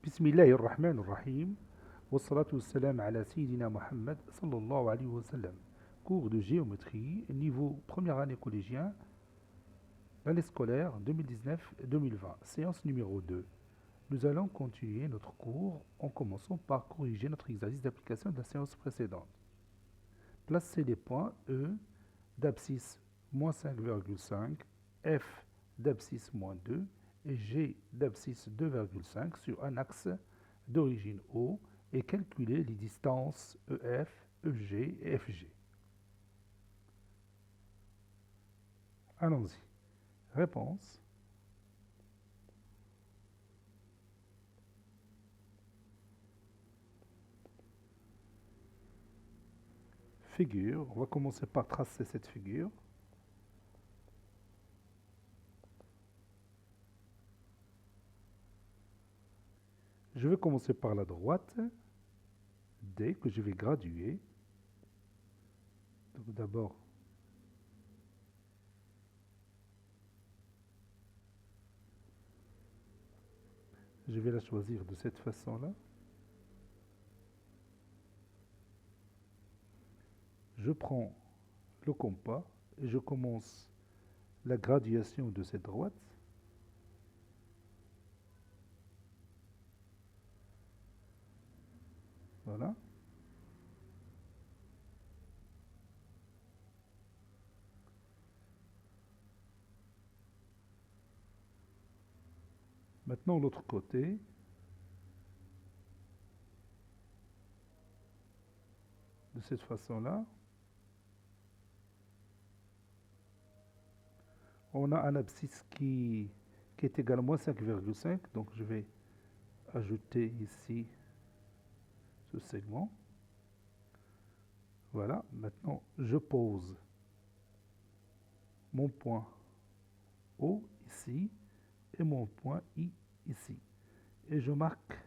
بسم الله الرحمن الرحيم والصلاة والسلام على سيدنا Mohammed sallallahu alayhi wa sallam. Cours de géométrie, niveau première année collégien, l'année scolaire 2019-2020, séance numéro 2. Nous allons continuer notre cours en commençant par corriger notre exercice d'application de la séance précédente. Placez les points E d'abscisse moins 5,5, F d'abscisse moins 2 et G d'abscisse 2,5 sur un axe d'origine O et calculer les distances EF, EG et FG. Allons-y. Réponse. Figure. On va commencer par tracer cette figure. Je vais commencer par la droite, D, que je vais graduer. Donc d'abord, je vais la choisir de cette façon-là. Je prends le compas et je commence la graduation de cette droite. Voilà. Maintenant, l'autre côté. De cette façon-là. On a un abscisse qui est égal à moins 5,5. Donc, je vais ajouter ici ce segment. Voilà. Maintenant, je pose mon point O ici et mon point I ici. Et je marque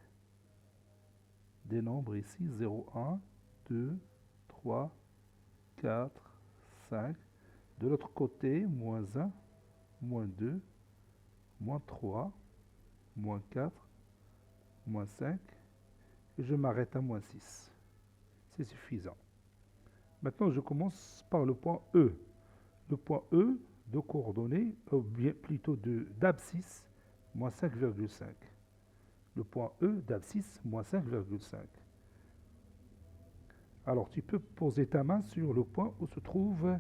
des nombres ici, 0, 1, 2, 3, 4, 5. De l'autre côté, moins 1, moins 2, moins 3, moins 4, moins 5. Et je m'arrête à moins 6. C'est suffisant. Maintenant, je commence par le point E. Le point E de coordonnées, ou bien plutôt d'abscisse, moins 5,5. Le point E d'abscisse, moins 5,5. Alors, tu peux poser ta main sur le point où se trouve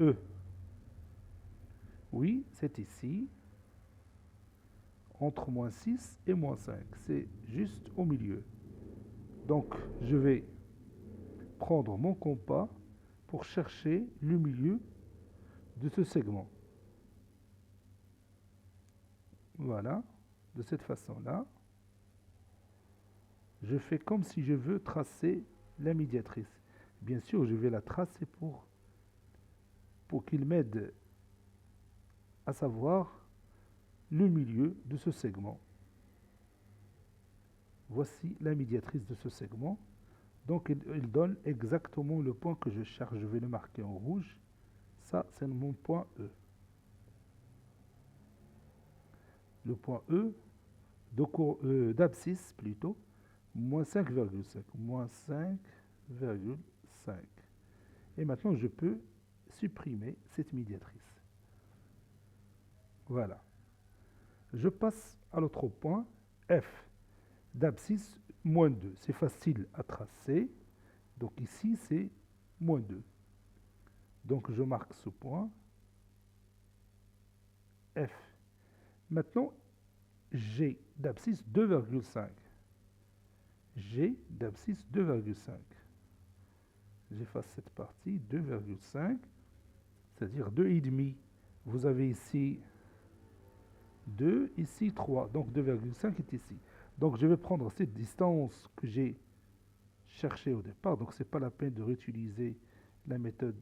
E. Oui, c'est ici, entre moins 6 et moins 5. C'est juste au milieu. Donc, je vais prendre mon compas pour chercher le milieu de ce segment. Voilà, de cette façon-là. Je fais comme si je veux tracer la médiatrice. Bien sûr, je vais la tracer pour qu'il m'aide à savoir le milieu de ce segment. Voici la médiatrice de ce segment. Donc, il donne exactement le point que je cherche. Je vais le marquer en rouge. Ça, c'est mon point E. Le point E d'abscisse plutôt, moins 5,5. Moins 5,5. Et maintenant, je peux supprimer cette médiatrice. Voilà. Je passe à l'autre point, F d'abscisse moins 2. C'est facile à tracer. Donc ici, c'est moins 2. Donc je marque ce point, F. Maintenant, G d'abscisse 2,5. G d'abscisse 2,5. J'efface cette partie, 2,5, c'est-à-dire 2,5. Vous avez ici 2, ici 3, donc 2,5 est ici. Donc je vais prendre cette distance que j'ai cherchée au départ, donc ce n'est pas la peine de réutiliser la méthode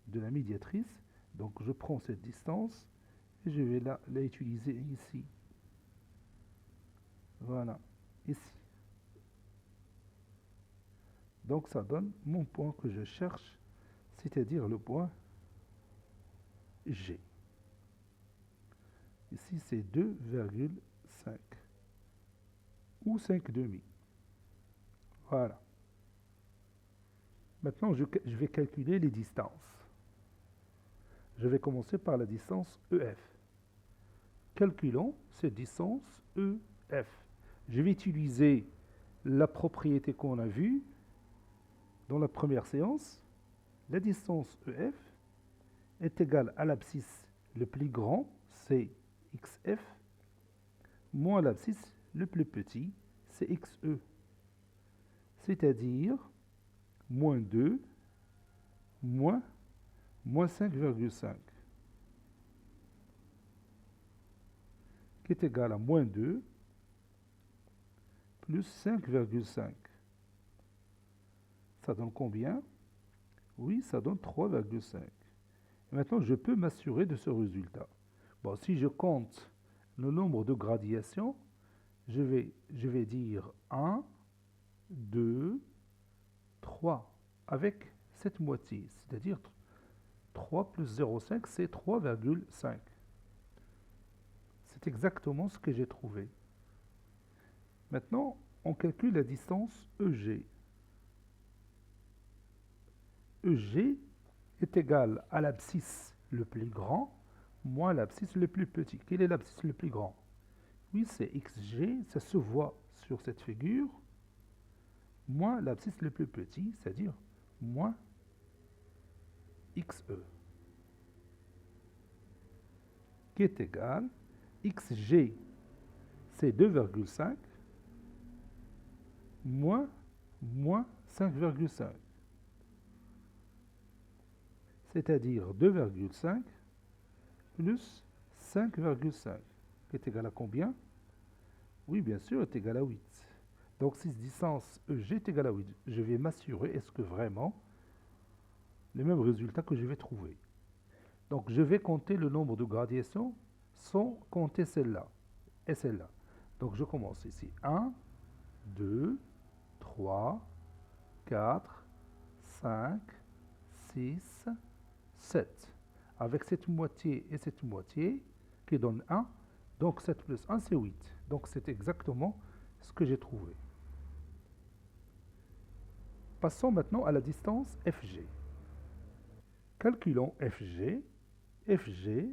de la médiatrice. Donc je prends cette distance et je vais la utiliser ici. Voilà, ici. Donc ça donne mon point que je cherche, c'est-à-dire le point G. Ici c'est 2,5. ou 5/2. Voilà. Maintenant, je vais calculer les distances. Je vais commencer par la distance EF. Calculons cette distance EF. Je vais utiliser la propriété qu'on a vue dans la première séance. La distance EF est égale à l'abscisse le plus grand, c'est XF, moins l'abscisse le plus petit, c'est XE. C'est-à-dire moins 2 moins 5,5, qui est égal à moins 2 plus 5,5. Ça donne combien? Oui, ça donne 3,5. Maintenant, je peux m'assurer de ce résultat. Bon, si je compte le nombre de gradations, je vais dire 1, 2, 3, avec cette moitié, c'est-à-dire 3 plus 0,5, c'est 3,5. C'est exactement ce que j'ai trouvé. Maintenant, on calcule la distance EG. EG est égal à l'abscisse le plus grand moins l'abscisse le plus petit. Quel est l'abscisse le plus grand? Oui, c'est XG, ça se voit sur cette figure, moins l'abscisse le plus petit, c'est-à-dire moins XE, qui est égal, XG, c'est 2,5, moins 5,5. C'est-à-dire 2,5 plus 5,5, qui est égal à combien? Oui, bien sûr, est égal à 8. Donc, si distance EG est égal à 8, je vais m'assurer, est-ce que vraiment le même résultat que je vais trouver? Donc, je vais compter le nombre de gradations sans compter celle-là et celle-là. Donc, je commence ici. 1, 2, 3, 4, 5, 6, 7. Avec cette moitié et cette moitié qui donne 1. Donc 7 plus 1, c'est 8. Donc c'est exactement ce que j'ai trouvé. Passons maintenant à la distance FG. Calculons FG. FG,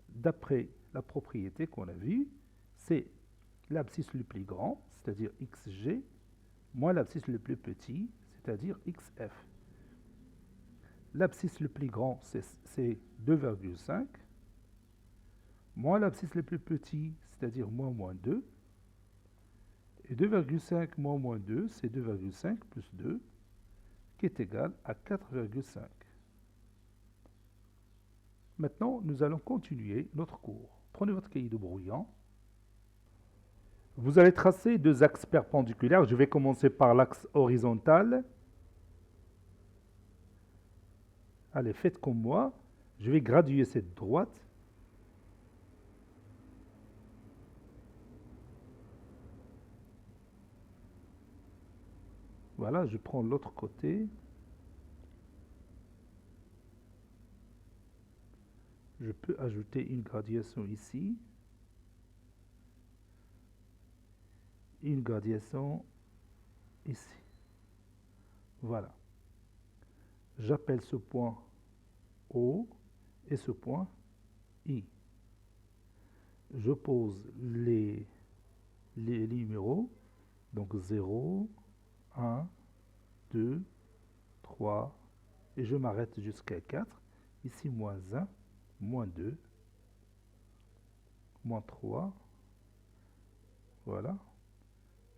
d'après la propriété qu'on a vue, c'est l'abscisse le plus grand, c'est-à-dire XG, moins l'abscisse le plus petit, c'est-à-dire XF. L'abscisse le plus grand, c'est 2,5, moins l'abscisse le plus petit, c'est-à-dire moins 2, et 2,5 moins 2, c'est 2,5 plus 2, qui est égal à 4,5. Maintenant, nous allons continuer notre cours. Prenez votre cahier de brouillon. Vous allez tracer deux axes perpendiculaires. Je vais commencer par l'axe horizontal. Allez, faites comme moi. Je vais graduer cette droite. Voilà, je prends l'autre côté. Je peux ajouter une gradation ici. Une gradation ici. Voilà. J'appelle ce point O et ce point I. Je pose les numéros, donc 0, 1, 2, 3, et je m'arrête jusqu'à 4. Ici, moins 1, moins 2, moins 3. Voilà.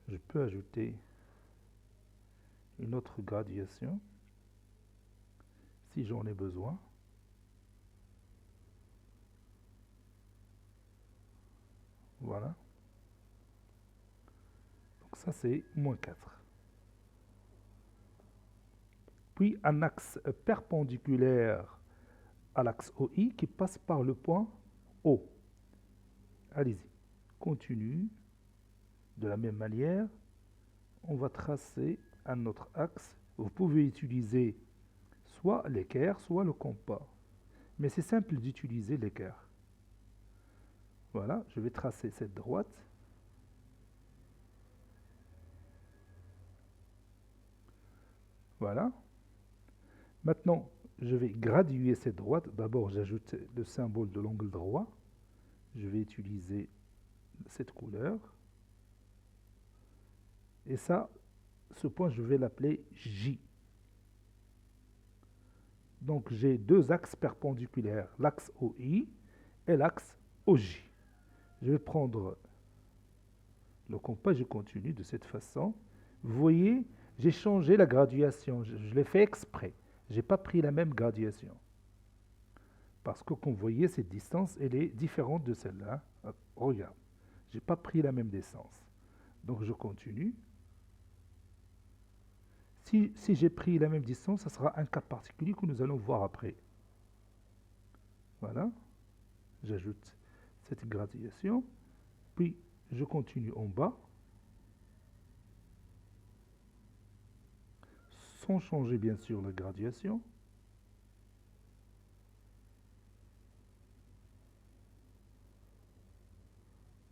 Je peux ajouter une autre gradation si j'en ai besoin. Voilà. Donc ça, c'est moins 4. Puis un axe perpendiculaire à l'axe OI qui passe par le point O. Allez-y. Continue. De la même manière, on va tracer un autre axe. Vous pouvez utiliser soit l'équerre, soit le compas. Mais c'est simple d'utiliser l'équerre. Voilà, je vais tracer cette droite. Voilà. Maintenant, je vais graduer cette droite. D'abord, j'ajoute le symbole de l'angle droit. Je vais utiliser cette couleur. Et ça, ce point, je vais l'appeler J. Donc, j'ai deux axes perpendiculaires, l'axe OI et l'axe OJ. Je vais prendre le compas, je continue de cette façon. Vous voyez, j'ai changé la graduation, je l'ai fait exprès. Je n'ai pas pris la même graduation. Parce que, comme vous voyez, cette distance, elle est différente de celle-là. Regarde, je n'ai pas pris la même distance. Donc, je continue. Si j'ai pris la même distance, ce sera un cas particulier que nous allons voir après. Voilà. J'ajoute cette graduation. Puis, je continue en bas. Sans changer, bien sûr, la graduation.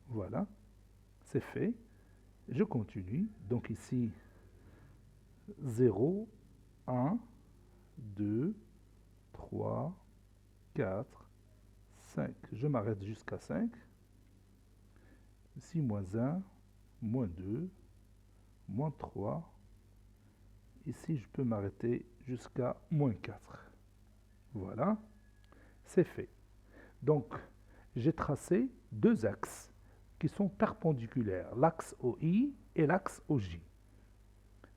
Voilà. C'est fait. Je continue. Donc ici, 0, 1, 2, 3, 4, 5. Je m'arrête jusqu'à 5. Ici, moins 1, moins 2, moins 3. Ici, je peux m'arrêter jusqu'à moins 4. Voilà, c'est fait. Donc, j'ai tracé deux axes qui sont perpendiculaires, l'axe OI et l'axe OJ.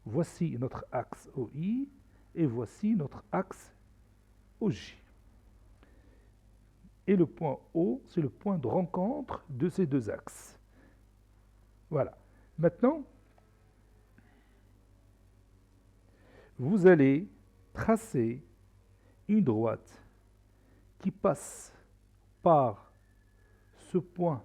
Voici notre axe OI et voici notre axe OJ. Et le point O, c'est le point de rencontre de ces deux axes. Voilà. Maintenant, vous allez tracer une droite qui passe par ce point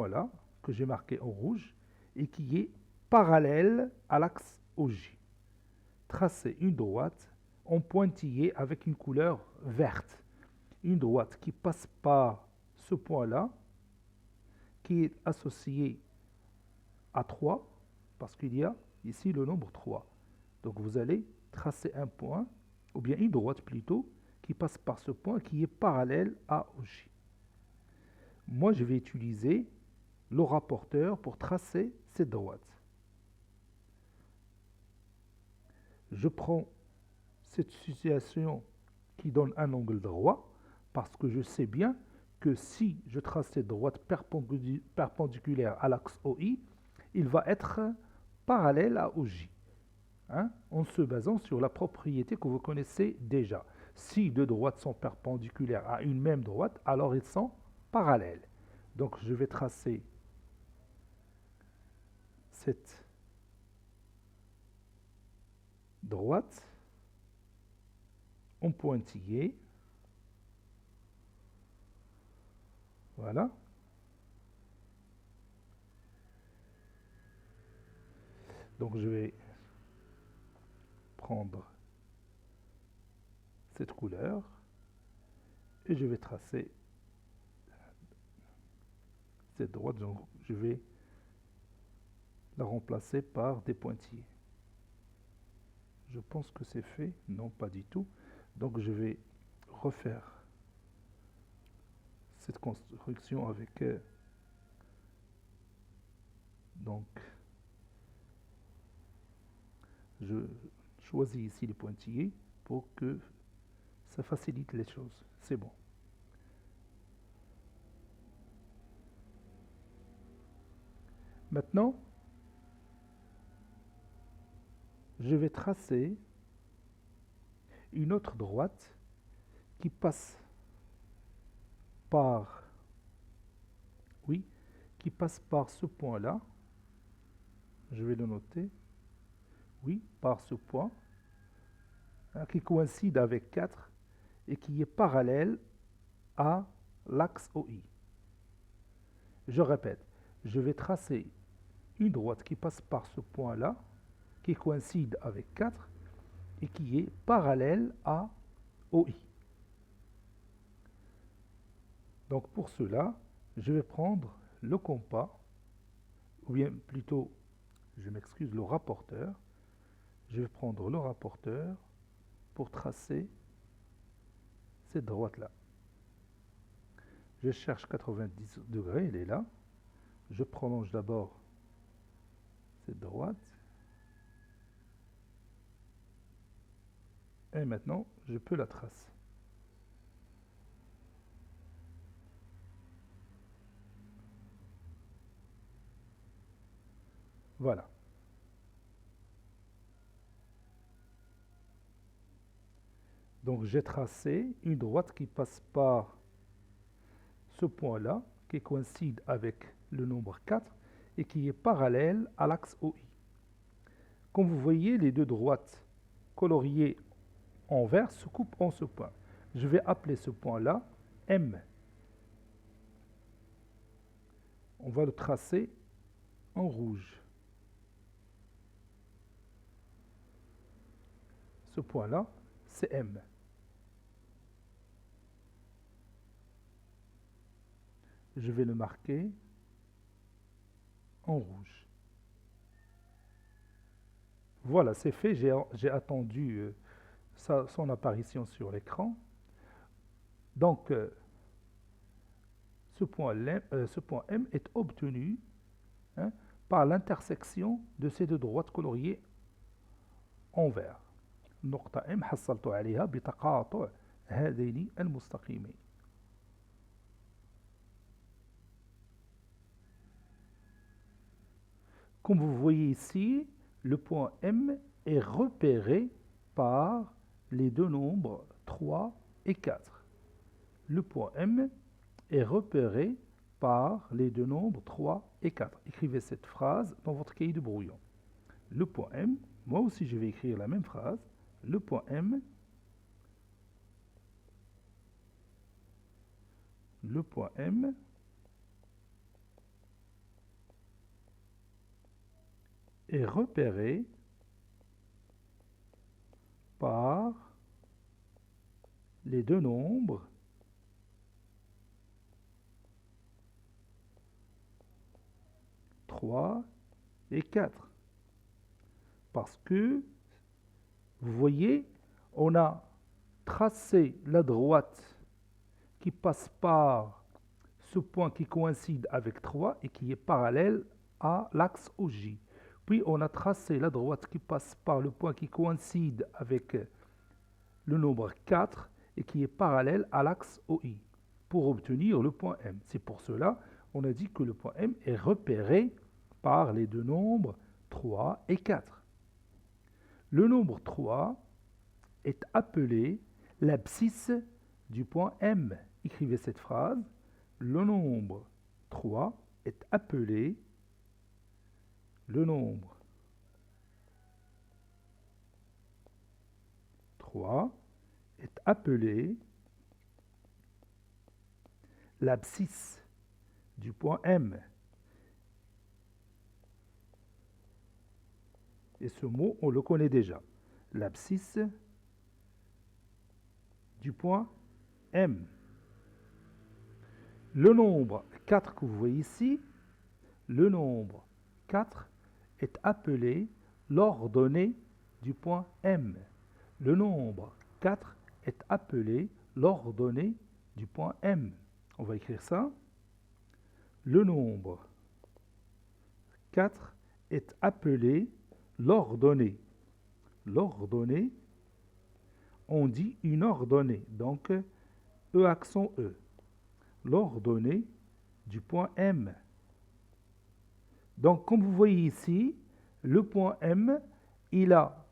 là que j'ai marqué en rouge et qui est parallèle à l'axe OJ. Tracez une droite en pointillé avec une couleur verte. Une droite qui passe par ce point-là, qui est associé à 3, parce qu'il y a ici le nombre 3. Donc vous allez tracer un point, ou bien une droite plutôt, qui passe par ce point qui est parallèle à OJ. Moi, je vais utiliser le rapporteur pour tracer cette droite. Je prends cette situation qui donne un angle droit, parce que je sais bien que si je trace cette droite perpendiculaire à l'axe OI, il va être parallèle à OJ, hein, en se basant sur la propriété que vous connaissez déjà. Si deux droites sont perpendiculaires à une même droite, alors ils sont parallèles. Donc je vais tracer cette droite en pointillé. Voilà. Donc je vais prendre cette couleur et je vais tracer cette droite. Donc je vais la remplacer par des pointillés. Je pense que c'est fait. Non, pas du tout. Donc je vais refaire cette construction avec donc je choisis ici les pointillés pour que ça facilite les choses. C'est bon. Maintenant, je vais tracer une autre droite qui passe par, oui, qui passe par ce point-là. Je vais le noter. Oui, par ce point, hein, qui coïncide avec 4 et qui est parallèle à l'axe OI. Je répète, je vais tracer une droite qui passe par ce point-là, qui coïncide avec 4 et qui est parallèle à OI. Donc pour cela, je vais prendre le compas, ou bien plutôt, je m'excuse, le rapporteur. Je vais prendre le rapporteur pour tracer cette droite-là. Je cherche 90 degrés, elle est là. Je prolonge d'abord cette droite. Et maintenant, je peux la tracer. Voilà. Donc j'ai tracé une droite qui passe par ce point-là, qui coïncide avec le nombre 4 et qui est parallèle à l'axe OI. Comme vous voyez, les deux droites coloriées en vert se coupent en ce point. Je vais appeler ce point-là M. On va le tracer en rouge. Ce point-là, c'est M. Je vais le marquer en rouge. Voilà, c'est fait. J'ai attendu son apparition sur l'écran. Donc, ce point M est obtenu par l'intersection de ces deux droites coloriées en vert. نقطة M حصلت عليها بتقاطع هذين المستقيمين. Comme vous voyez ici, le point M est repéré par les deux nombres 3 et 4. Le point M est repéré par les deux nombres 3 et 4. Écrivez cette phrase dans votre cahier de brouillon. Le point M, moi aussi je vais écrire la même phrase. Le point M, est repéré par les deux nombres 3 et 4. Parce que, vous voyez, on a tracé la droite qui passe par ce point qui coïncide avec 3 et qui est parallèle à l'axe OJ. Puis on a tracé la droite qui passe par le point qui coïncide avec le nombre 4 et qui est parallèle à l'axe OI pour obtenir le point M. C'est pour cela qu'on a dit que le point M est repéré par les deux nombres 3 et 4. Le nombre 3 est appelé l'abscisse du point M. Écrivez cette phrase. Le nombre 3 est appelé l'abscisse du point M. Et ce mot, on le connaît déjà. L'abscisse du point M. Le nombre 4 que vous voyez ici, le nombre 4 est appelé l'ordonnée du point M. Le nombre 4 est appelé l'ordonnée du point M. On va écrire ça. Le nombre 4 est appelé l'ordonnée. L'ordonnée, on dit une ordonnée, donc E accent E. L'ordonnée du point M. Donc, comme vous voyez ici, le point M, il a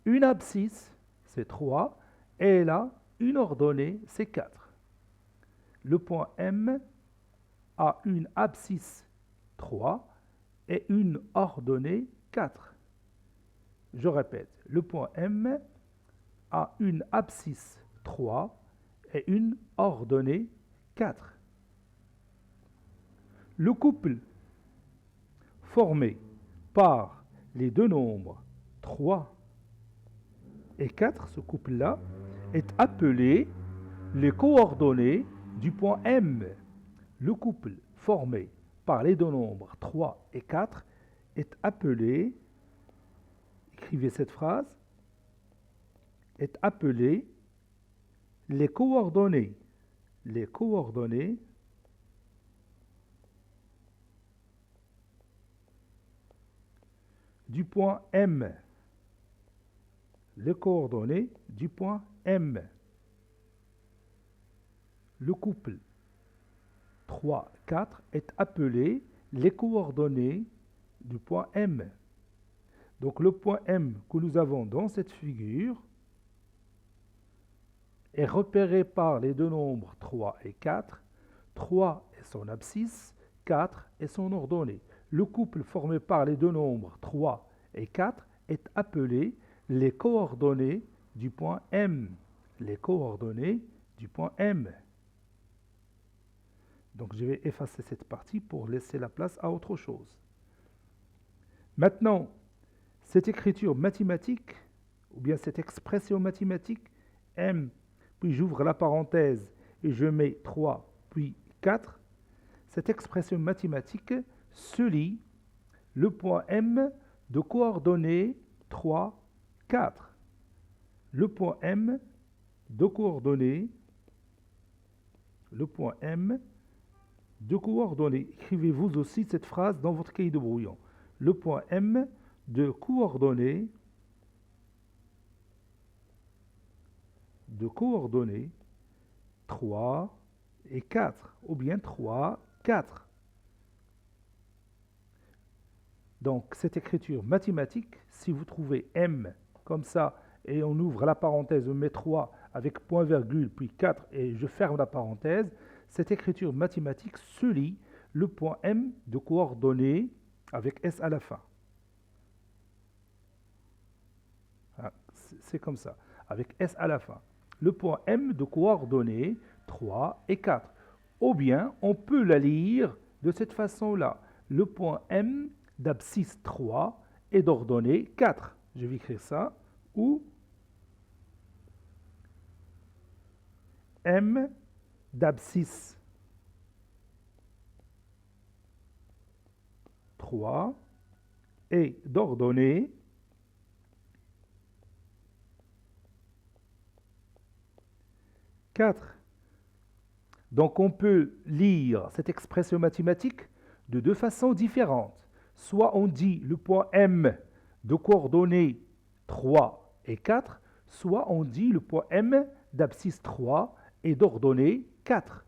une abscisse, c'est 3, et il a une ordonnée, c'est 4. Le point M a une abscisse 3 et une ordonnée 4. Je répète, le point M a une abscisse 3 et une ordonnée 4. Le couple formé par les deux nombres 3 et 4, ce couple-là, est appelé les coordonnées du point M. Le couple formé par les deux nombres 3 et 4 est appelé, écrivez cette phrase, est appelé les coordonnées du point M. Les coordonnées du point M. Le couple 3, 4 est appelé les coordonnées du point M. Donc le point M que nous avons dans cette figure est repéré par les deux nombres 3 et 4. 3 est son abscisse, 4 est son ordonnée. Le couple formé par les deux nombres 3 et 4 est appelé les coordonnées du point M. Les coordonnées du point M. Donc je vais effacer cette partie pour laisser la place à autre chose. Maintenant, cette écriture mathématique, ou bien cette expression mathématique, M, puis j'ouvre la parenthèse et je mets 3, puis 4, cette expression mathématique se lit le point M de coordonnées 3, 4. Le point M de coordonnées, écrivez-vous aussi cette phrase dans votre cahier de brouillon. Le point M de coordonnées 3 et 4, ou bien 3, 4. Donc, cette écriture mathématique, si vous trouvez M comme ça, et on ouvre la parenthèse, on met 3 avec point virgule, puis 4, et je ferme la parenthèse, cette écriture mathématique se lit le point M de coordonnées avec S à la fin. C'est comme ça, avec S à la fin. Le point M de coordonnées 3 et 4. Ou bien, on peut la lire de cette façon-là. Le point M d'abscisse 3 et d'ordonnée 4. Je vais écrire ça. Ou M d'abscisse 3 et d'ordonnée 4. Donc on peut lire cette expression mathématique de deux façons différentes. Soit on dit le point M de coordonnées 3 et 4, soit on dit le point M d'abscisse 3 et d'ordonnée 4.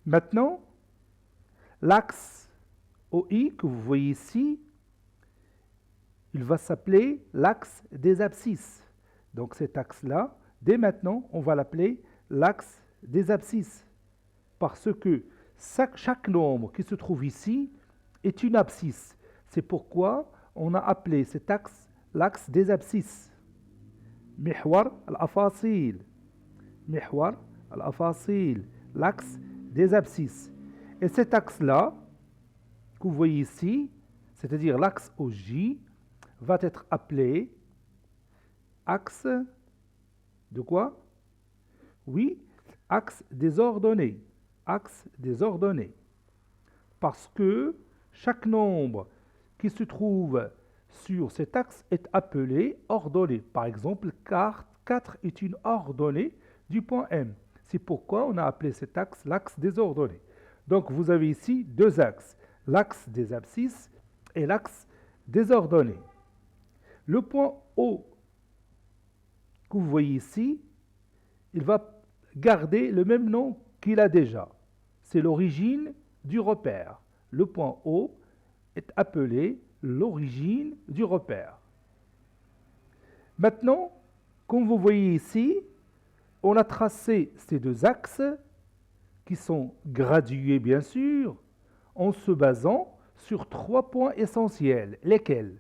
Maintenant, l'axe OI que vous voyez ici, il va s'appeler l'axe des abscisses. Donc cet axe-là, dès maintenant, on va l'appeler l'axe des abscisses. Parce que chaque nombre qui se trouve ici est une abscisse. C'est pourquoi on a appelé cet axe l'axe des abscisses. Mihwar al-afasil. Mihwar al-afasil. L'axe des abscisses. Et cet axe-là, que vous voyez ici, c'est-à-dire l'axe OJ, va être appelé axe de quoi? Oui, axe des ordonnées. Axe des ordonnées. Parce que chaque nombre qui se trouve sur cet axe est appelé ordonnée. Par exemple, 4 est une ordonnée du point M. C'est pourquoi on a appelé cet axe l'axe des ordonnées. Donc vous avez ici deux axes, l'axe des abscisses et l'axe des ordonnées. Le point O que vous voyez ici, il va garder le même nom qu'il a déjà. C'est l'origine du repère. Le point O est appelé l'origine du repère. Maintenant, comme vous voyez ici, on a tracé ces deux axes qui sont gradués bien sûr en se basant sur 3 points essentiels. Lesquels?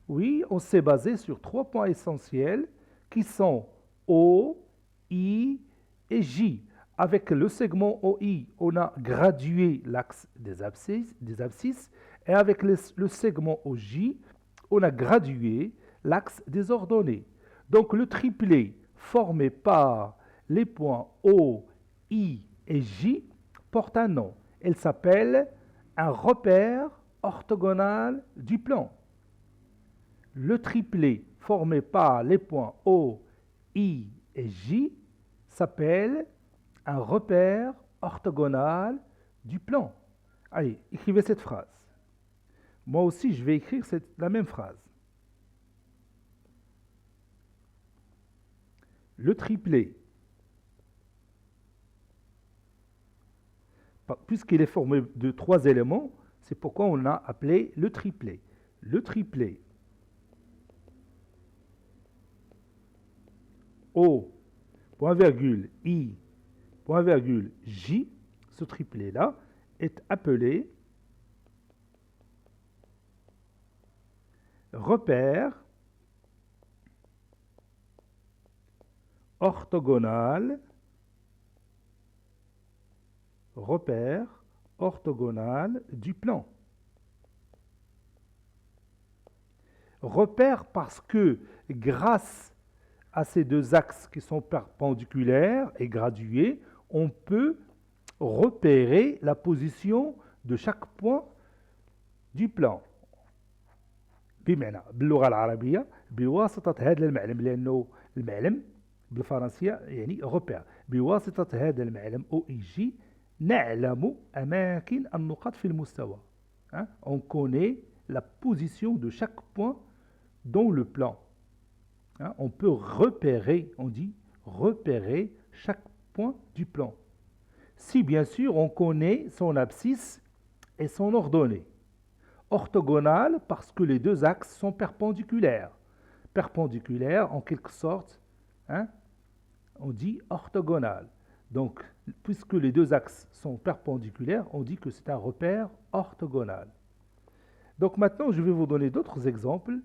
Oui, on s'est basé sur 3 points essentiels qui sont O, I et J. Avec le segment OI, on a gradué l'axe des abscisses et avec le segment OJ, on a gradué l'axe des ordonnées. Donc le triplet formé par les points O, I et J porte un nom. Elle s'appelle un repère orthogonal du plan. Le triplet formé par les points O, I et J s'appelle un repère orthogonal du plan. Allez, écrivez cette phrase. Moi aussi, je vais écrire la même phrase. Le triplet, puisqu'il est formé de 3 éléments, c'est pourquoi on l'a appelé le triplet. Le triplet O, point virgule, I, point virgule, J, ce triplet-là, est appelé repère orthogonal, du plan. Repère parce que grâce à ces deux axes qui sont perpendiculaires et gradués, on peut repérer la position de chaque point du plan. بمعنى باللغة العربية بواسطة هذا المعلم لأنه المعلم بالفرنسية يعني repère بواسطة هذا المعلم OIG نعلم أماكن النقاط في المستوى. On connaît la position de chaque point dans le plan. On peut repérer, on dit repérer chaque point du plan. Si bien sûr on connaît son abscisse et son ordonnée. Orthogonale parce que les deux axes sont perpendiculaires. Perpendiculaire en quelque sorte, on dit orthogonal. Donc, puisque les deux axes sont perpendiculaires, on dit que c'est un repère orthogonal. Donc maintenant, je vais vous donner d'autres exemples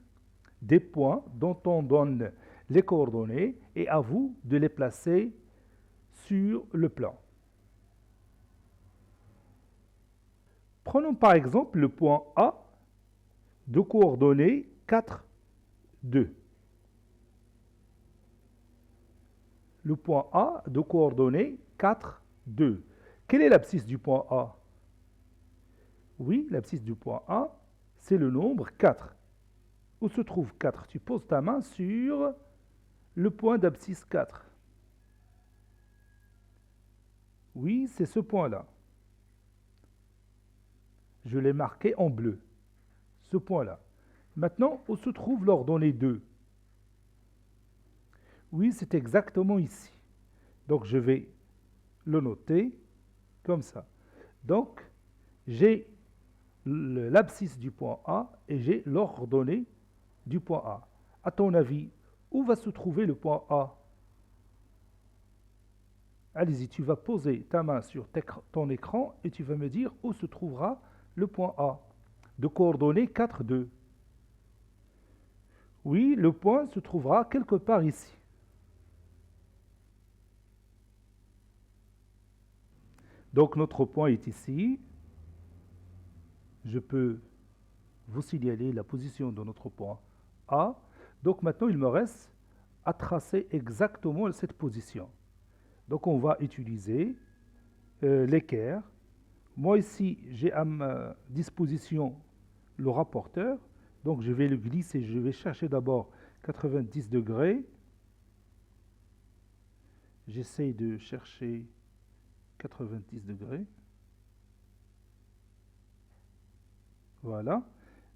des points dont on donne les coordonnées et à vous de les placer sur le plan. Prenons par exemple le point A de coordonnées 4, 2. Le point A de coordonnées 4, 2. Quelle est l'abscisse du point A? Oui, l'abscisse du point A, c'est le nombre 4. Où se trouve 4? Tu poses ta main sur le point d'abscisse 4. Oui, c'est ce point-là. Je l'ai marqué en bleu. Ce point-là. Maintenant, où se trouve l'ordonnée 2? Oui, c'est exactement ici. Donc, je vais le noter comme ça. Donc, j'ai l'abscisse du point A et j'ai l'ordonnée du point A. À ton avis, où va se trouver le point A? Allez-y, tu vas poser ta main sur ton écran et tu vas me dire où se trouvera le point A de coordonnées 4, 2. Oui, le point se trouvera quelque part ici. Donc notre point est ici. Je peux vous signaler la position de notre point A. Donc maintenant, il me reste à tracer exactement cette position. Donc on va utiliser l'équerre. Moi ici, j'ai à ma disposition le rapporteur. Donc je vais le glisser, je vais chercher d'abord 90 degrés. J'essaye de chercher 90 degrés. Voilà.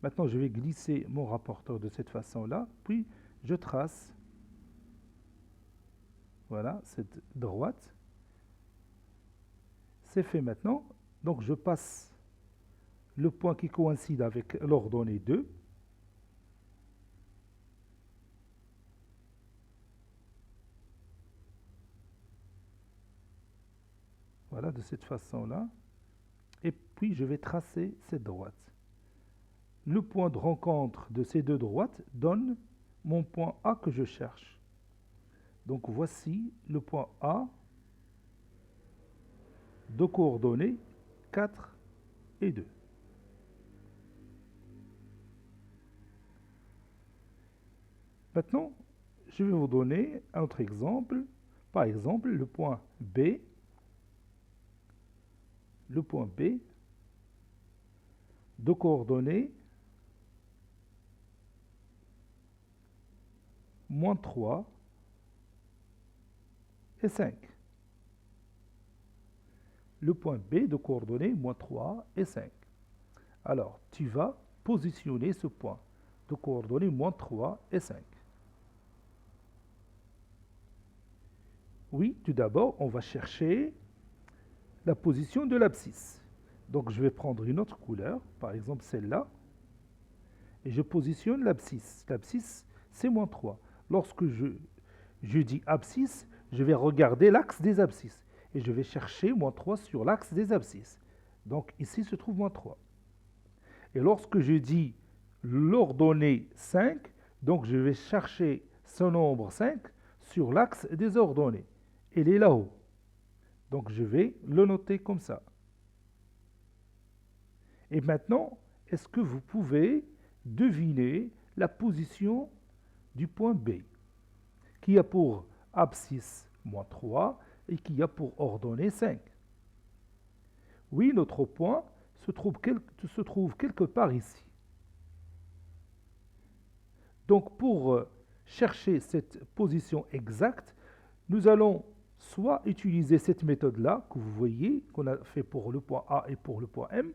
Maintenant, je vais glisser mon rapporteur de cette façon-là. Puis, je trace. Voilà, cette droite. C'est fait maintenant. Donc, je passe le point qui coïncide avec l'ordonnée 2. Voilà, de cette façon-là. Et puis, je vais tracer cette droite. Le point de rencontre de ces deux droites donne mon point A que je cherche. Donc, voici le point A de coordonnées 4 et 2. Maintenant, je vais vous donner un autre exemple. Par exemple, le point B, de coordonnées moins 3 et 5. Le point B de coordonnées moins 3 et 5. Alors, tu vas positionner ce point de coordonnées moins 3 et 5. Oui, tout d'abord, on va chercher la position de l'abscisse. Donc, je vais prendre une autre couleur, par exemple celle-là, et je positionne l'abscisse. L'abscisse, c'est moins 3. Lorsque je dis abscisse, je vais regarder l'axe des abscisses. Et je vais chercher moins 3 sur l'axe des abscisses. Donc, ici se trouve moins 3. Et lorsque je dis l'ordonnée 5, donc je vais chercher ce nombre 5 sur l'axe des ordonnées. Il est là-haut. Donc je vais le noter comme ça. Et maintenant, est-ce que vous pouvez deviner la position du point B, qui a pour abscisse moins 3 et qui a pour ordonnée 5? Oui, notre point se trouve quelque part ici. Donc pour chercher cette position exacte, nous allons soit utiliser cette méthode-là que vous voyez, qu'on a fait pour le point A et pour le point M,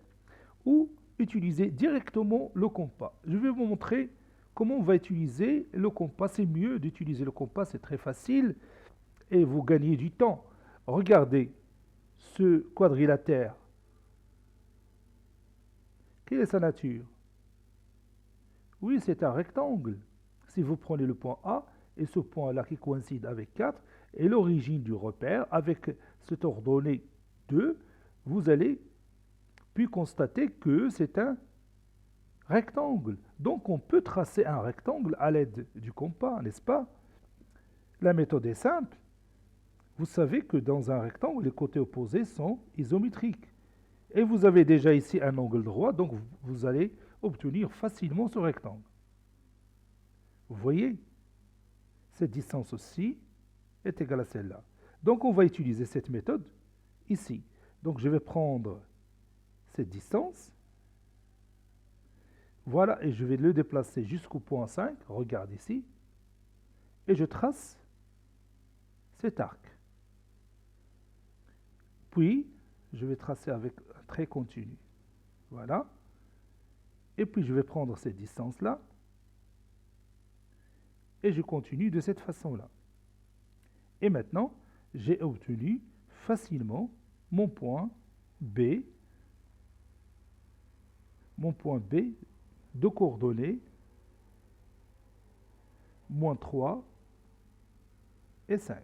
ou utiliser directement le compas. Je vais vous montrer comment on va utiliser le compas. C'est mieux d'utiliser le compas, c'est très facile et vous gagnez du temps. Regardez ce quadrilatère. Quelle est sa nature? Oui, c'est un rectangle. Si vous prenez le point A et ce point-là qui coïncide avec 4 et l'origine du repère avec cette ordonnée 2, vous allez puis constater que c'est un rectangle. Donc on peut tracer un rectangle à l'aide du compas, n'est-ce pas? La méthode est simple. Vous savez que dans un rectangle, les côtés opposés sont isométriques. Et vous avez déjà ici un angle droit, donc vous allez obtenir facilement ce rectangle. Vous voyez? Cette distance aussi est égale à celle-là. Donc on va utiliser cette méthode ici. Donc je vais prendre cette distance. Voilà, et je vais le déplacer jusqu'au point 5. Regarde ici. Et je trace cet arc. Puis, je vais tracer avec un trait continu. Voilà. Et puis, je vais prendre cette distance-là. Et je continue de cette façon-là. Et maintenant, j'ai obtenu facilement mon point B de coordonnées moins 3 et 5.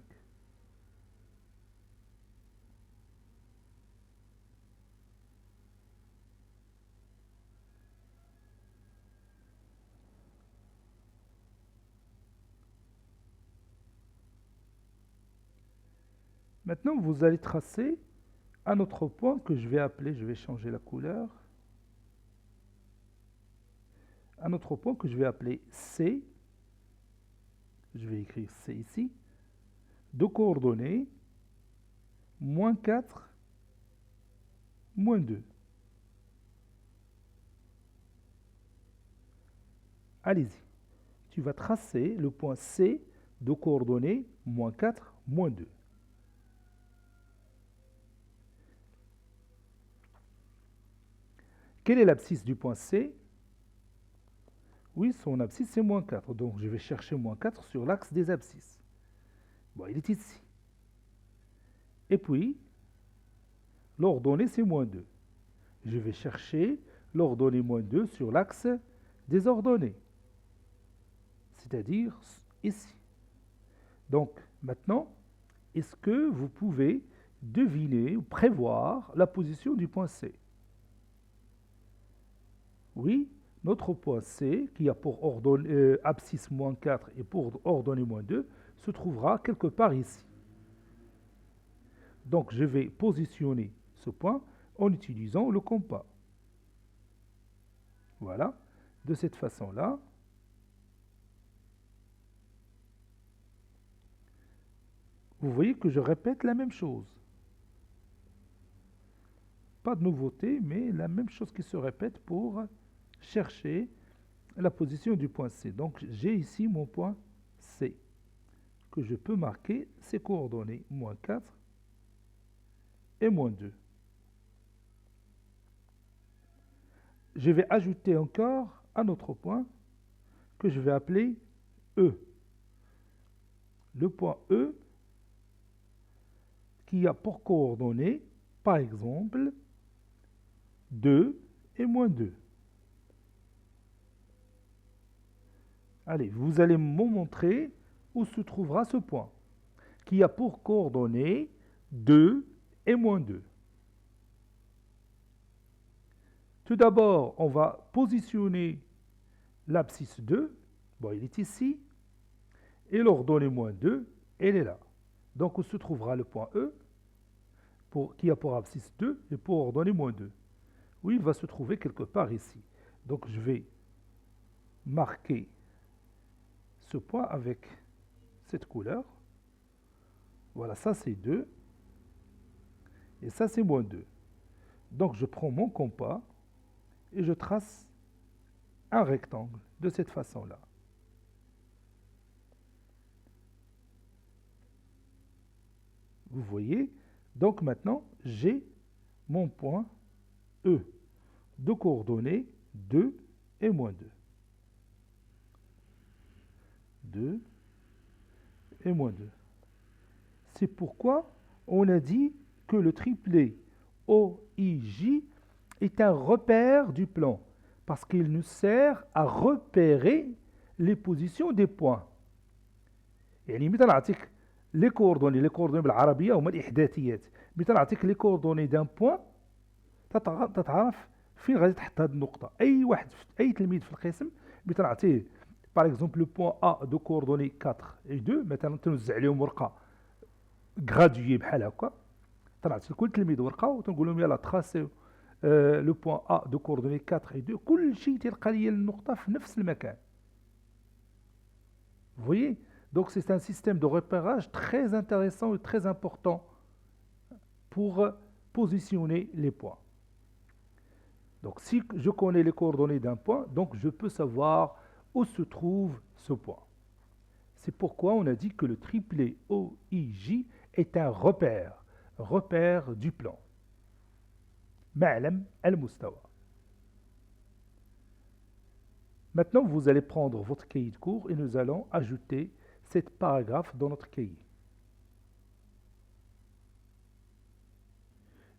Maintenant, vous allez tracer un autre point que je vais appeler, je vais changer la couleur, un autre point que je vais appeler C, je vais écrire C ici, de coordonnées moins 4, moins 2. Allez-y, tu vas tracer le point C de coordonnées moins 4, moins 2. Quelle est l'abscisse du point C? Oui, son abscisse c'est moins 4, donc je vais chercher moins 4 sur l'axe des abscisses. Bon, il est ici. Et puis, l'ordonnée c'est moins 2. Je vais chercher l'ordonnée moins 2 sur l'axe des ordonnées, c'est-à-dire ici. Donc, maintenant, est-ce que vous pouvez deviner ou prévoir la position du point C? Oui, notre point C, qui a pour abscisse moins 4 et pour ordonnée moins 2, se trouvera quelque part ici. Donc, je vais positionner ce point en utilisant le compas. Voilà, de cette façon-là. Vous voyez que je répète la même chose. Pas de nouveauté, mais la même chose qui se répète pour chercher la position du point C. Donc j'ai ici mon point C, que je peux marquer ses coordonnées, moins 4 et moins 2. Je vais ajouter encore un autre point que je vais appeler E. Le point E qui a pour coordonnées, par exemple, 2 et moins 2. Allez, vous allez me montrer où se trouvera ce point, qui a pour coordonnées 2 et moins 2. Tout d'abord, on va positionner l'abscisse 2. Bon, il est ici. Et l'ordonnée moins 2, elle est là. Donc, où se trouvera le point E, qui a pour abscisse 2 et pour ordonnée moins 2. Oui, il va se trouver quelque part ici. Donc, je vais marquer ce point avec cette couleur. Voilà, ça c'est 2. Et ça c'est moins 2. Donc, je prends mon compas et je trace un rectangle de cette façon-là. Vous voyez? Donc maintenant, j'ai mon point E de coordonnées 2 et moins 2. 2 et moins 2. C'est pourquoi on a dit que le triplet OIJ est un repère du plan, parce qu'il nous sert à repérer les positions des points. يعني مثل نعطيك لي كوردوني بالعربيه هما الاحداثيات. مثل نعطيك لي كوردوني دان بوين تتعرف فين غادي تحط هذه النقطه. اي واحد اي تلميذ في القسم مثلا نعطيه باغ اكزومبل لو بوين ا دو كوردوني 4 اي 2 مثلا تنوزع عليهم ورقه غراديي بحال هكا. تنعطي لكل تلميذ ورقه وتنقول لهم يلاه تراسيو لو بوين ا دو كوردوني 4 اي 2 كل شيء تلقى لي النقطه في نفس المكان. Vous voyez? Donc c'est un système de repérage très intéressant et très important pour positionner les points. Donc si je connais les coordonnées d'un point, donc je peux savoir où se trouve ce point. C'est pourquoi on a dit que le triplet OIJ est un repère du plan. Ma'lam al-Mustawa. Maintenant, vous allez prendre votre cahier de cours et nous allons ajouter cette paragraphe dans notre cahier.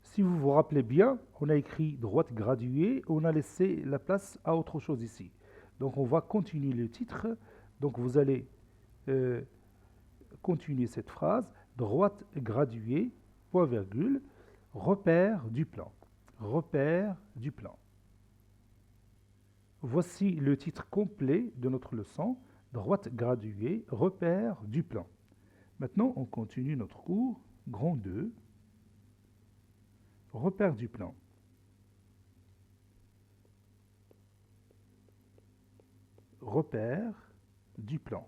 Si vous vous rappelez bien, on a écrit droite graduée, on a laissé la place à autre chose ici. Donc on va continuer le titre. Donc vous allez continuer cette phrase. Droite graduée, point virgule, repère du plan. Repère du plan. Voici le titre complet de notre leçon. Droite graduée, repère du plan. Maintenant, on continue notre cours. Grand 2. Repère du plan. Repère du plan.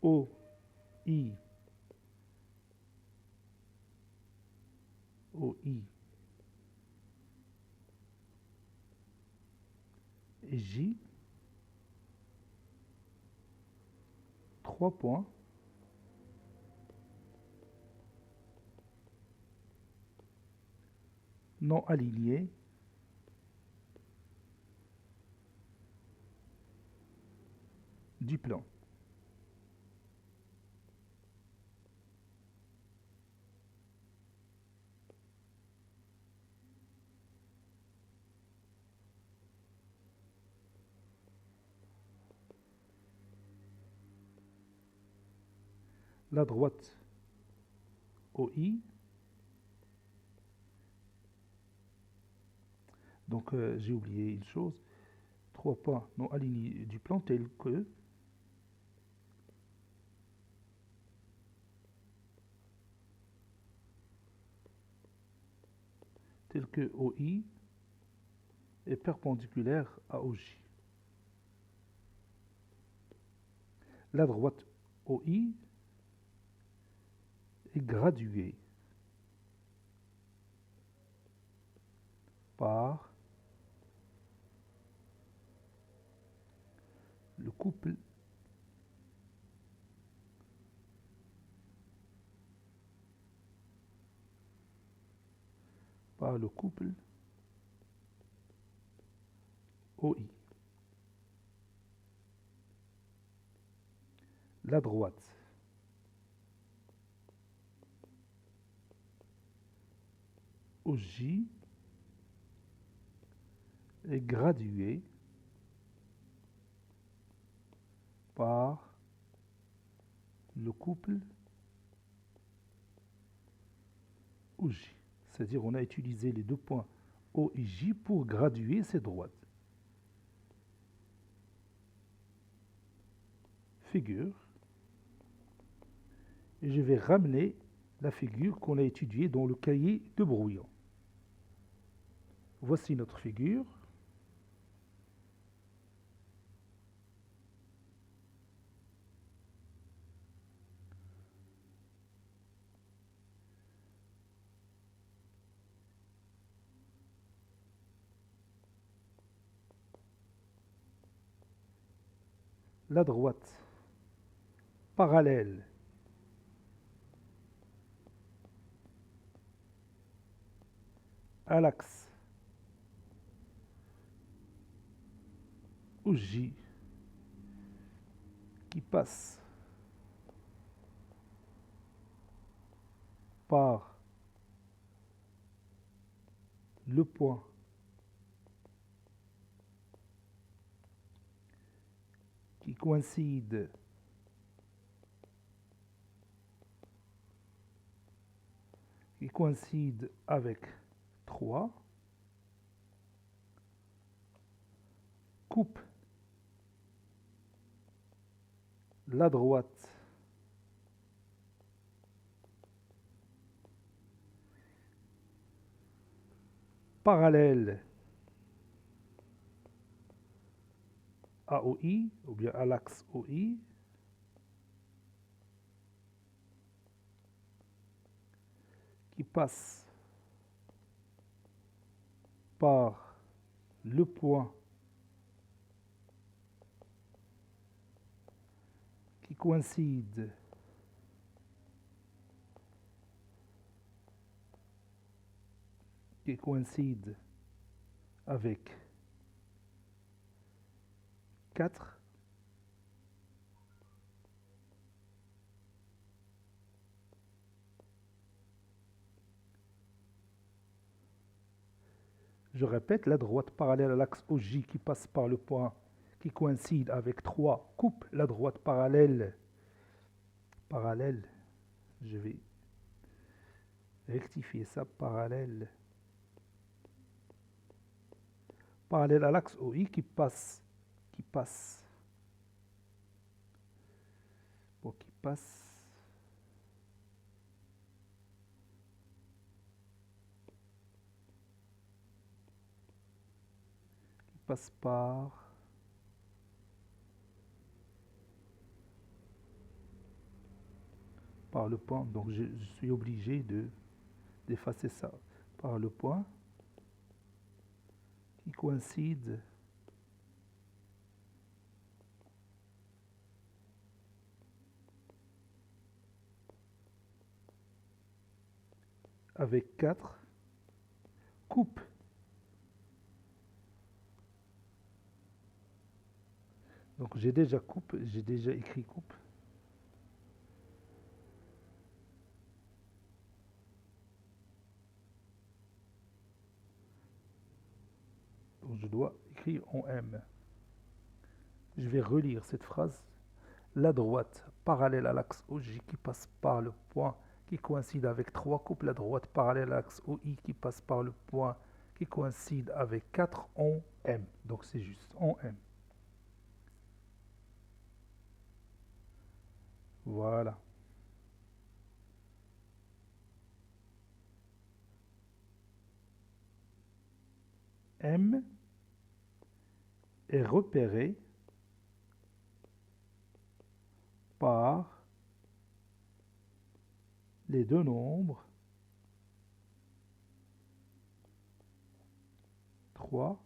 O, I, O, I, et J, 3 points, non alignés, du plan. La droite OI. Donc j'ai oublié une chose. 3 points non alignés du plan tels que OI est perpendiculaire à OJ. La droite OI est graduée par le couple OI. La droite OJ est graduée par le couple OJ. C'est-à-dire on a utilisé les deux points O et J pour graduer ces droites. Figure. Et je vais ramener la figure qu'on a étudiée dans le cahier de brouillon. Voici notre figure. La droite parallèle à l'axe OJ qui passe par le point qui coïncide avec 3, coupe la droite parallèle à OI, ou bien à l'axe OI, qui passe par le point qui coïncide avec 4. Je répète, la droite parallèle à l'axe OJ qui passe par le point qui coïncide avec 3 coupe la droite parallèle, je vais rectifier ça, parallèle à l'axe OI qui passe par le point, donc je suis obligé d'effacer ça, par le point qui coïncide avec 4, coupe donc j'ai déjà écrit coupe. Donc je dois écrire en M. Je vais relire cette phrase. La droite parallèle à l'axe OJ qui passe par le point qui coïncide avec 3 coupe la droite parallèle à l'axe OI qui passe par le point qui coïncide avec 4 en M. Donc c'est juste en M. Voilà. M est repéré par les deux nombres 3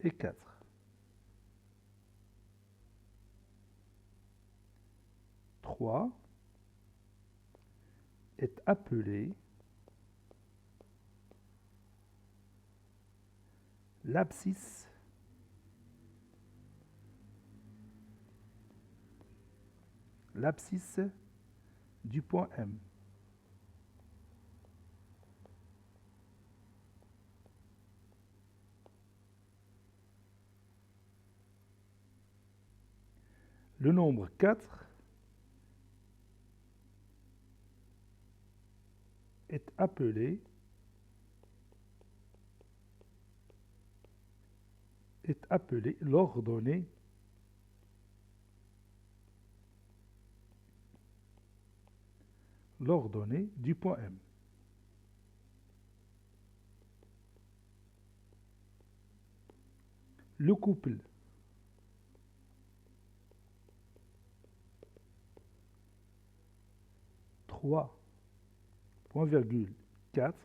et 4. 3 est appelé l'abscisse du point M. Le nombre 4 est appelé l'ordonnée du point M. Le couple 3, point virgule 4,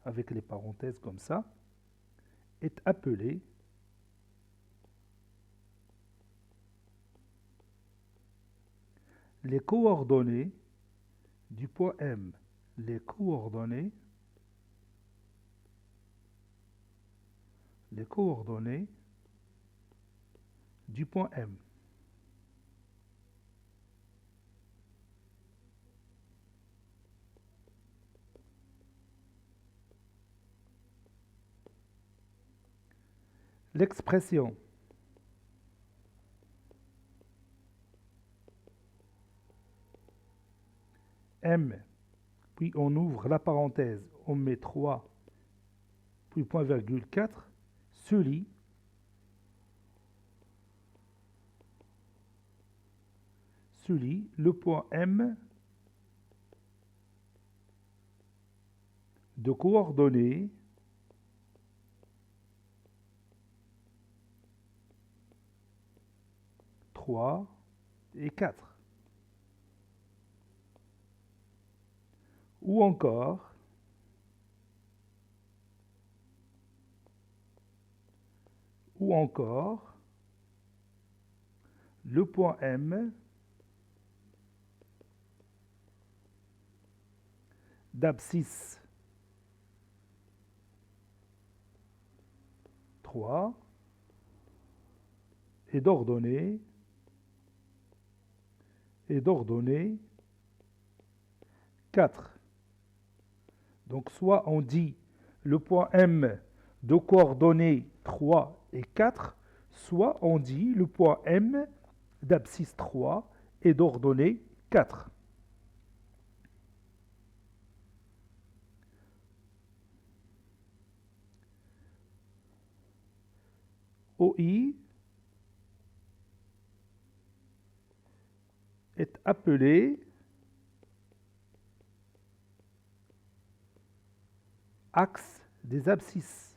avec les parenthèses comme ça, est appelé les coordonnées du point M. Les coordonnées du point M. L'expression M, puis on ouvre la parenthèse, on met 3, puis point virgule 4, se lit le point M de coordonnées 3 et 4. Ou encore le point M d'abscisse 3 et d'ordonnée 4. Donc soit on dit le point M de coordonnées 3 et 4, soit on dit le point M d'abscisse 3 et d'ordonnée 4. OI est appelé axe des abscisses.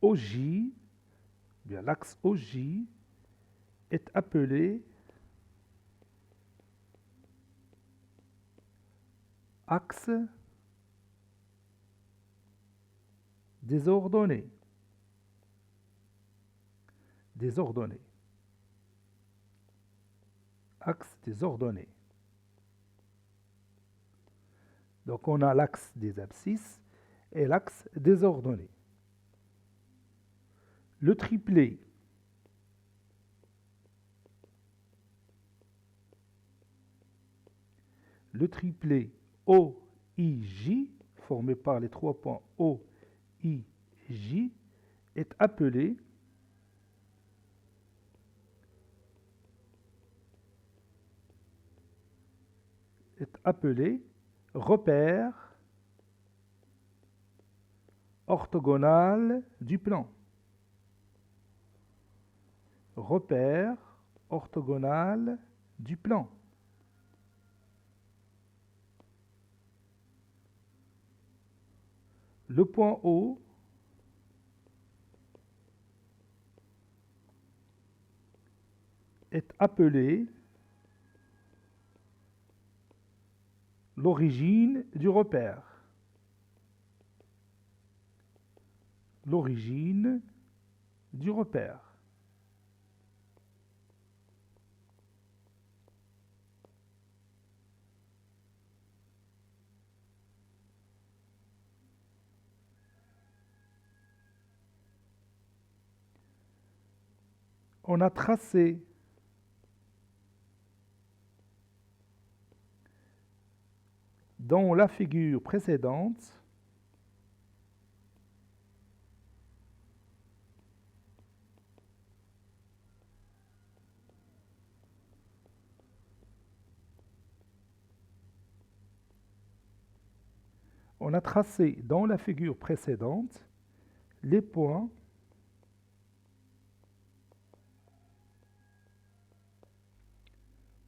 OJ, bien l'axe OJ est appelé axe des ordonnées. Axe des ordonnées. Donc on a l'axe des abscisses et l'axe des ordonnées. Le triplet OIJ, formé par les 3 points O, I, J, est appelé est appelé repère orthogonal du plan. Repère orthogonal du plan. Le point O est appelé l'origine du repère. L'origine du repère. On a tracé dans la figure précédente les points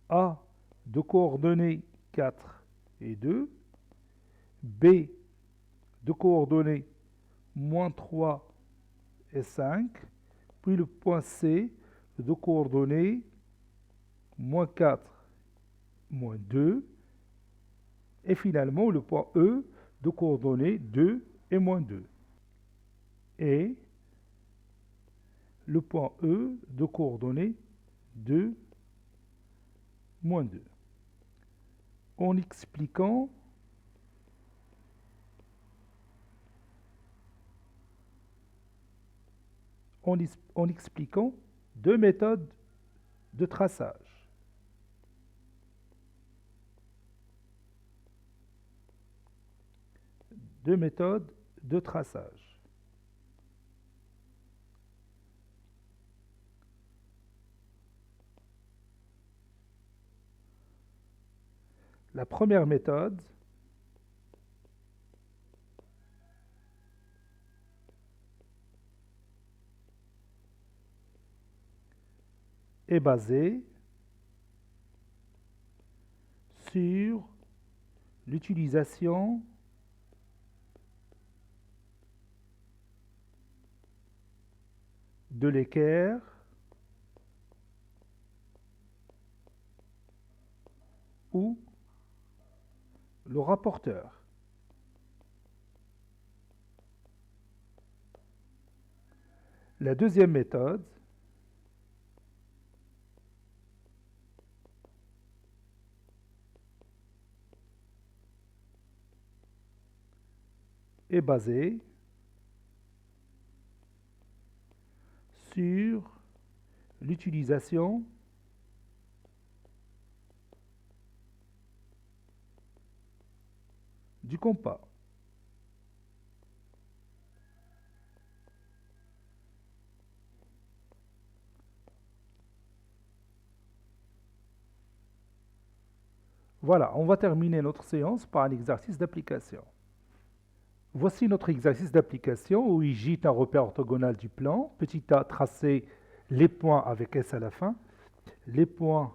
A de coordonnées 4 et 2, B de coordonnées moins 3 et 5, puis le point C de coordonnées moins 4, moins 2, et finalement le point E de coordonnées 2 et moins 2. Et le point E de coordonnées 2, moins 2. En expliquant deux méthodes de traçage. Deux méthodes de traçage. La première méthode est basée sur l'utilisation de l'équerre ou le rapporteur. La deuxième méthode est basée sur l'utilisation du compas. Voilà, on va terminer notre séance par un exercice d'application. Voici notre exercice d'application où il J est un repère orthogonal du plan. Petit a, tracer les points avec S à la fin. Les points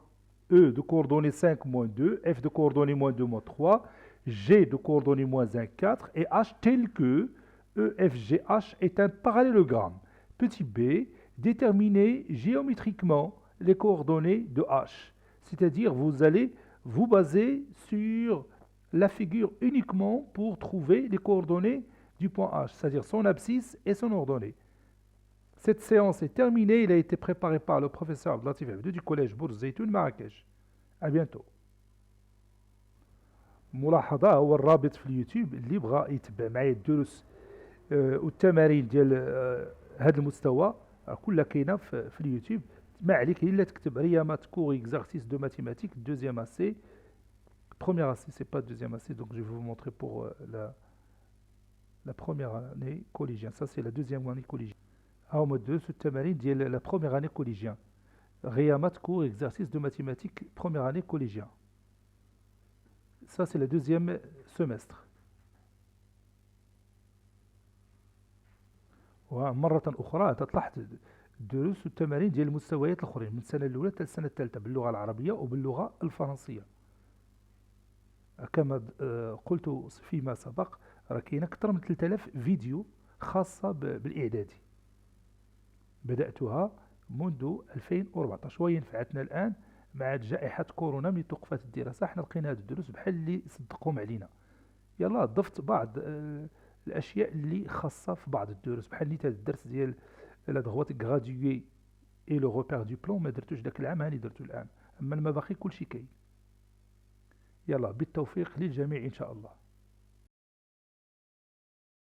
E de coordonnées 5, moins 2, F de coordonnées moins 2, moins 3, G de coordonnées moins 1, 4, et H tel que EFGH est un parallélogramme. Petit b, déterminer géométriquement les coordonnées de H. C'est-à-dire, vous allez vous baser sur la figure uniquement pour trouver les coordonnées du point H, c'est-à-dire son abscisse et son ordonnée. Cette séance est terminée. Il a été préparé par le professeur Abdelatif Abdou du collège Bourz-Zeytoun Marrakech. À bientôt. ملاحظة هو الرابط في اليوتيوب اللي بغى يتبع معايا الدروس والتمارين ديال هذا المستوى كلها كاينه في اليوتيوب. ما عليك الا تكتب ريامات كور exercice de mathématiques deuxième AC. Première AC, c'est pas deuxième AC, donc je vais vous montrer pour la première année collégien. Ça c'est la deuxième année collégien. En mode 2, ce tamarin dit la première année collégien. Réamat cours exercice de mathématiques première année collégien. ça c'est le deuxième semestre. ومرة أخرى تلاحظ الدروس والتمارين ديال المستويات الآخرين من السنة الأولى حتى السنة الثالثة باللغة العربية وباللغة الفرنسية. كما قلت فيما سبق، راه كاين أكثر من 3000 فيديو خاصة بالإعدادي، بدأتها منذ 2014 وينفعتنا الآن مع جائحة كورونا. من توقفات الدراسة حنا لقينا هاد الدروس بحال اللي صدقهم علينا. يلا ضفت بعض الأشياء اللي خاصة في بعض الدروس، بحال نيت هاد الدرس ديال لا droite graduée et le repère du plan ما درتوش داك العام، هاني درتو الآن، أما المباقي كلشي كاين. يلا بالتوفيق للجميع إن شاء الله.